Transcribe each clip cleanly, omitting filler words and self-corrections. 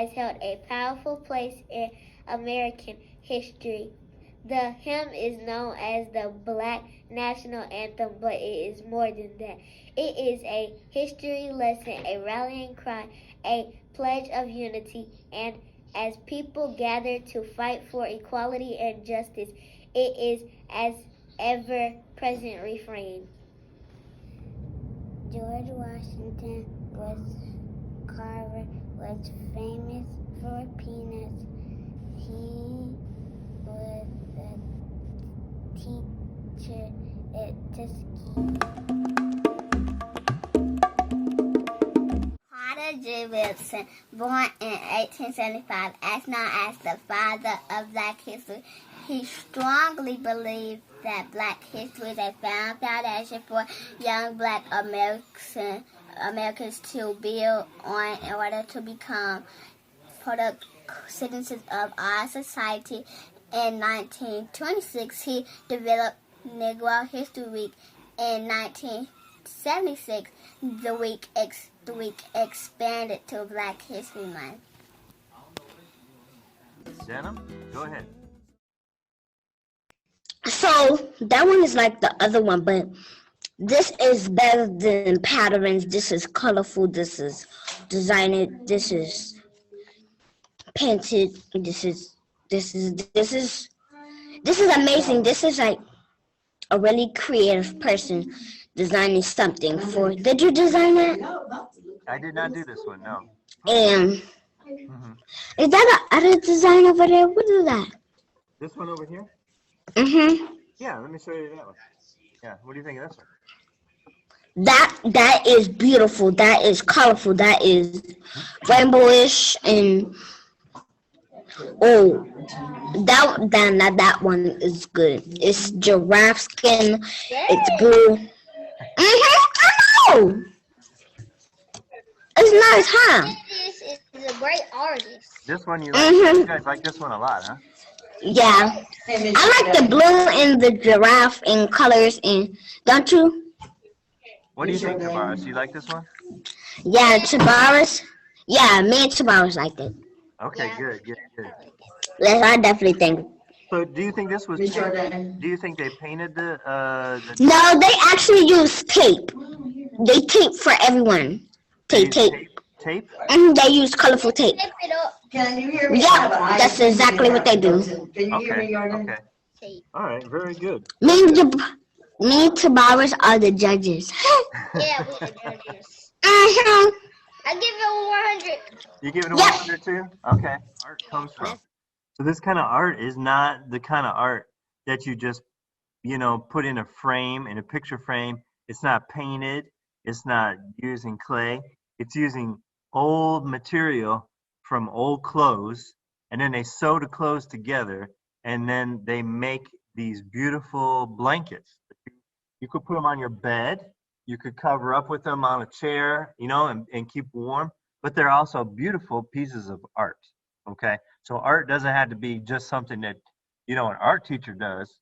has held a powerful place in American history. The hymn is known as the Black National Anthem, but it is more than that. It is a history lesson, a rallying cry, a pledge of unity, and as people gather to fight for equality and justice, it is as ever-present refrain. George Washington Carver was famous for peanuts. He was a teacher at Tuskegee. Carter G. Woodson, born in 1875, as known as the father of Black history, he strongly believed that Black history is a foundation for young Black Americans to build on in order to become productive citizens of our society. In 1926, he developed Negro History Week. In 1976, the week expanded to Black History Month. Denim, go ahead. So that one is like the other one, but this is better than patterns. This is colorful. This is designed. This is painted. This is amazing. This is like a really creative person designing something for. Did you design it? I did not do this one, no. And is that an other design over there? What is that? This one over here? Yeah, let me show you that one. Yeah, what do you think of this one? That is beautiful. That is colorful. That is rainbowish and that one is good. It's giraffe skin. It's good. I know. It's nice, huh? This is a great artist. This one you like? You guys like this one a lot, huh? Yeah. I like the blue and the giraffe and colors, and don't you? What do you think, Tabaris? You like this one? Yeah, Tabaris. Yeah, me and Tabaris liked it. Okay, good. Yes, I definitely think. So, do you think this was? Do you think they painted the? No, they actually used tape. They tape for everyone. Tape. And they use colorful tape. Can you hear me? Yeah, that's exactly what they do. Can you hear me, Jordan? Okay. All right, very good. Me and Tabaris are the judges. Yeah, we're the judges. I give it 100. You give it a 100 too? Okay. Art comes from. So this kind of art is not the kind of art that you just, put in a frame, in a picture frame. It's not painted. It's not using clay. It's using old material from old clothes, and then they sew the clothes together, and then they make these beautiful blankets. You could put them on your bed. You could cover up with them on a chair, and keep warm. But they're also beautiful pieces of art, okay? So art doesn't have to be just something that, an art teacher does.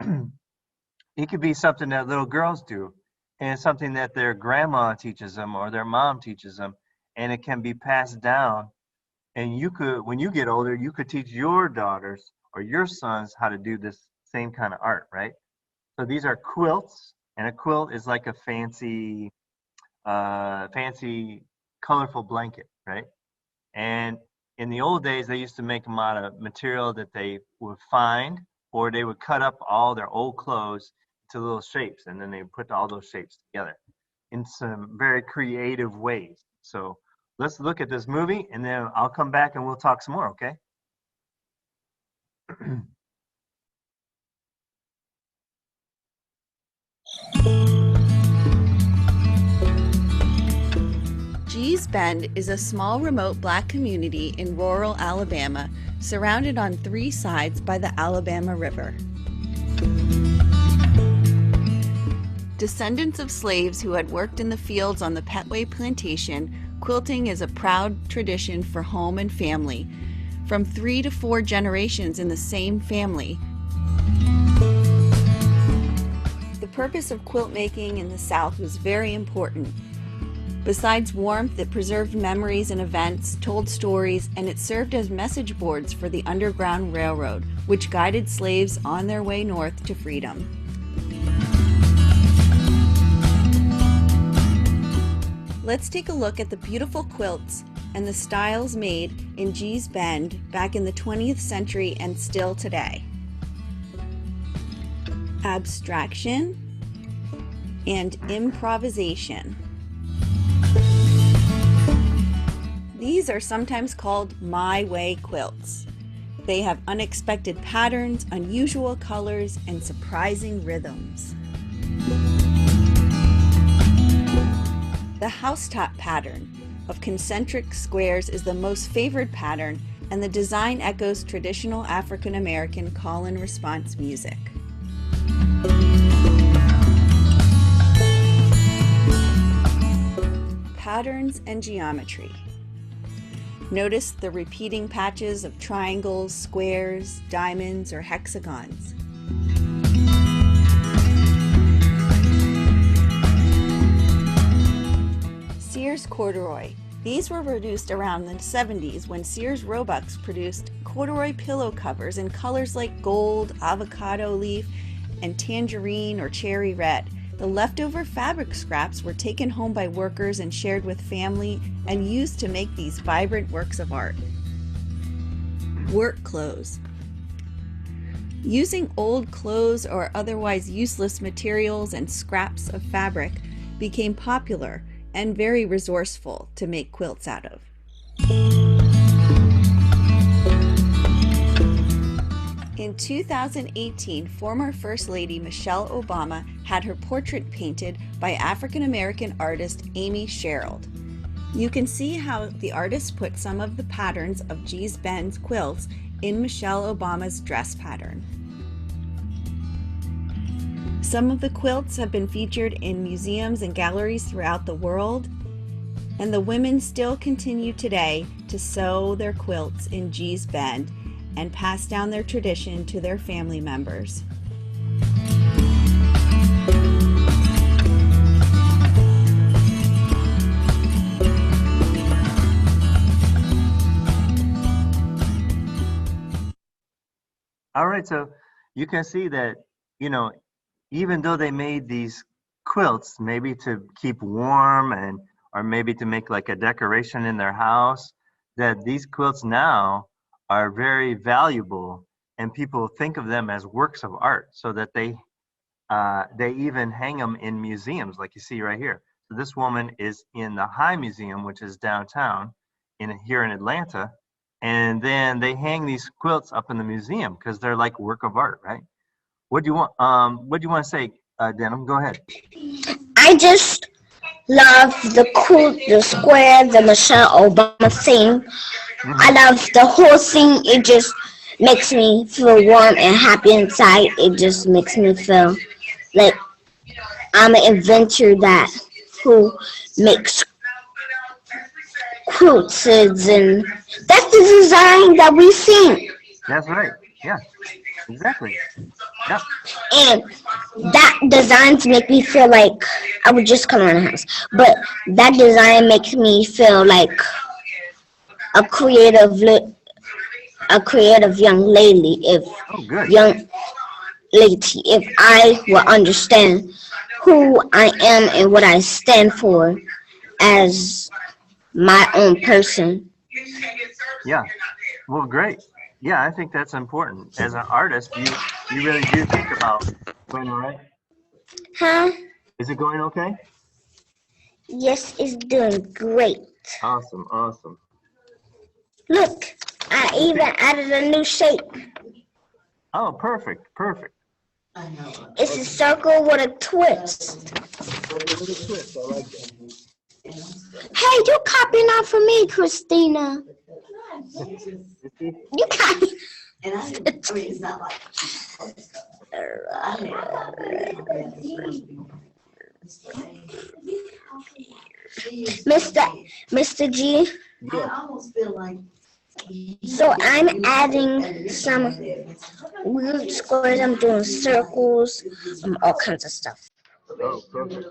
It could be something that little girls do, and something that their grandma teaches them or their mom teaches them, and it can be passed down. And you could, when you get older, you could teach your daughters or your sons how to do this same kind of art, right? So these are quilts, and a quilt is like a fancy colorful blanket, right? And in the old days, they used to make them out of material that they would find, or they would cut up all their old clothes to little shapes, and then they would put all those shapes together in some very creative ways. So let's look at this movie, and then I'll come back and we'll talk some more, okay? Gee's Bend is a small remote Black community in rural Alabama, surrounded on 3 sides by the Alabama River. Descendants of slaves who had worked in the fields on the Petway Plantation, quilting is a proud tradition for home and family, from 3 to 4 generations in the same family. The purpose of quilt making in the South was very important, Besides warmth, it preserved memories and events, told stories, and it served as message boards for the Underground Railroad, which guided slaves on their way north to freedom. Let's take a look at the beautiful quilts and the styles made in Gee's Bend back in the 20th century and still today. Abstraction and improvisation. These are sometimes called My Way quilts. They have unexpected patterns, unusual colors, and surprising rhythms. The housetop pattern of concentric squares is the most favored pattern, and the design echoes traditional African American call and response music. Patterns and geometry. Notice the repeating patches of triangles, squares, diamonds, or hexagons. Sears corduroy. These were produced around the 70s when Sears Roebuck produced corduroy pillow covers in colors like gold, avocado leaf, and tangerine or cherry red. The leftover fabric scraps were taken home by workers and shared with family and used to make these vibrant works of art. Work clothes. Using old clothes or otherwise useless materials and scraps of fabric became popular and very resourceful to make quilts out of. In 2018, former First Lady Michelle Obama had her portrait painted by African-American artist Amy Sherald. You can see how the artist put some of the patterns of Gee's Bend quilts in Michelle Obama's dress pattern. Some of the quilts have been featured in museums and galleries throughout the world, and the women still continue today to sew their quilts in Gee's Bend and pass down their tradition to their family members. All right, so you can see that, even though they made these quilts, maybe to keep warm or maybe to make like a decoration in their house, that these quilts now are very valuable, and people think of them as works of art, so that they even hang them in museums, like you see right here. So this woman is in the High Museum, which is downtown here in Atlanta, and then they hang these quilts up in the museum because they're like work of art, right? What do you want to say, Denham? Go ahead. I just love the square, the Michelle Obama thing. I love the whole thing. It just makes me feel warm and happy inside. It just makes me feel like I'm an inventor who makes quilts, and that's the design that we see. That's right. Yeah, exactly. Yeah. And that designs make me feel like I would just come around the house. But that design makes me feel like a creative young lady. If I will understand who I am and what I stand for as my own person. Yeah. Well, great. Yeah, I think that's important. As an artist, you really do think about going all right. Huh? Is it going okay? Yes, it's doing great. Awesome, awesome. Look, I even added a new shape. Oh, perfect, perfect. It's a circle with a twist. I like that. Hey, you copying out for me, Christina. You copy. And I mean, it's not like. Mr. G. I almost feel like. So I'm adding some weird squares. I'm doing circles, all kinds of stuff. Oh, perfect.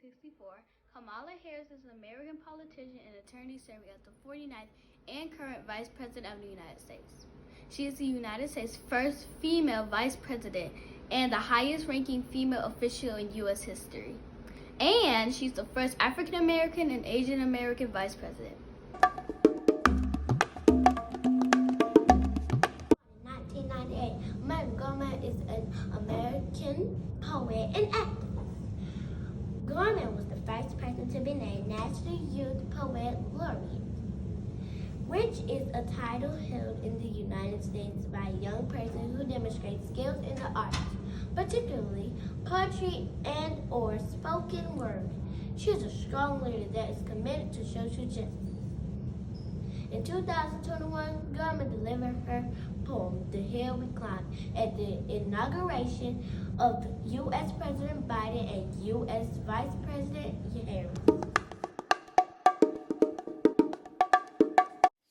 1964, Kamala Harris is an American politician and attorney serving as the 49th and current Vice President of the United States. She is the United States' first female Vice President and the highest-ranking female official in U.S. history. And she's the first African American and Asian American Vice President. In 1998, Montgomery is an American poet and actor. Garner was the first person to be named National Youth Poet Laureate, which is a title held in the United States by a young person who demonstrates skills in the arts, particularly poetry and or spoken word. She is a strong leader that is committed to social justice. In 2021, Garner delivered her poem, The Hill We Climb, at the inauguration of U.S. President Biden and U.S. Vice President Harris.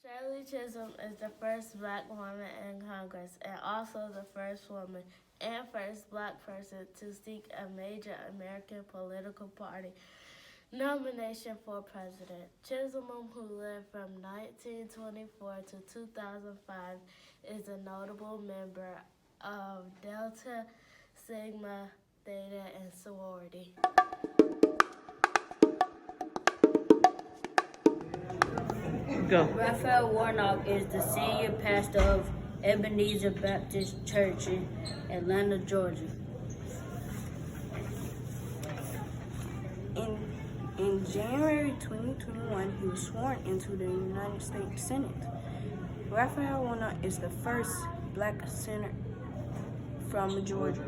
Shirley Chisholm is the first Black woman in Congress and also the first woman and first Black person to seek a major American political party nomination for president. Chisholm, who lived from 1924 to 2005, is a notable member of Delta Sigma Theta and sorority. Go. Raphael Warnock is the senior pastor of Ebenezer Baptist Church in Atlanta, Georgia. In January 2021, he was sworn into the United States Senate. Raphael Warnock is the first Black senator from Georgia.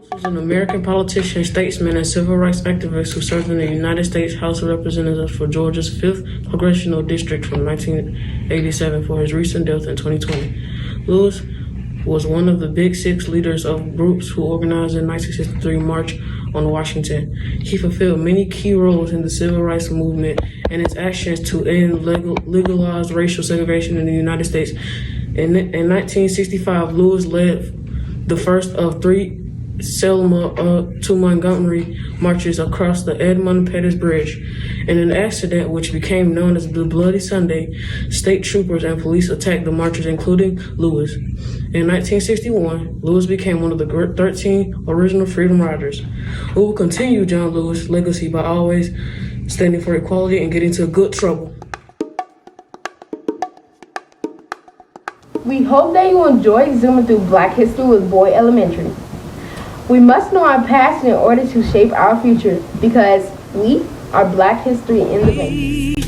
He was an American politician, statesman, and civil rights activist who served in the United States House of Representatives for Georgia's 5th Congressional District from 1987 for his recent death in 2020. Lewis was one of the Big Six leaders of groups who organized the 1963 March on Washington. He fulfilled many key roles in the civil rights movement and its actions to end legalized racial segregation in the United States. In 1965, Lewis led the first of 3 Selma to Montgomery marches across the Edmund Pettus Bridge. In an accident which became known as the Bloody Sunday, state troopers and police attacked the marchers, including Lewis. In 1961, Lewis became one of the 13 original Freedom Riders. We will continue John Lewis' legacy by always standing for equality and getting into good trouble. We hope that you enjoyed zooming through Black History with Boyd Elementary. We must know our past in order to shape our future, because we are Black history in the making.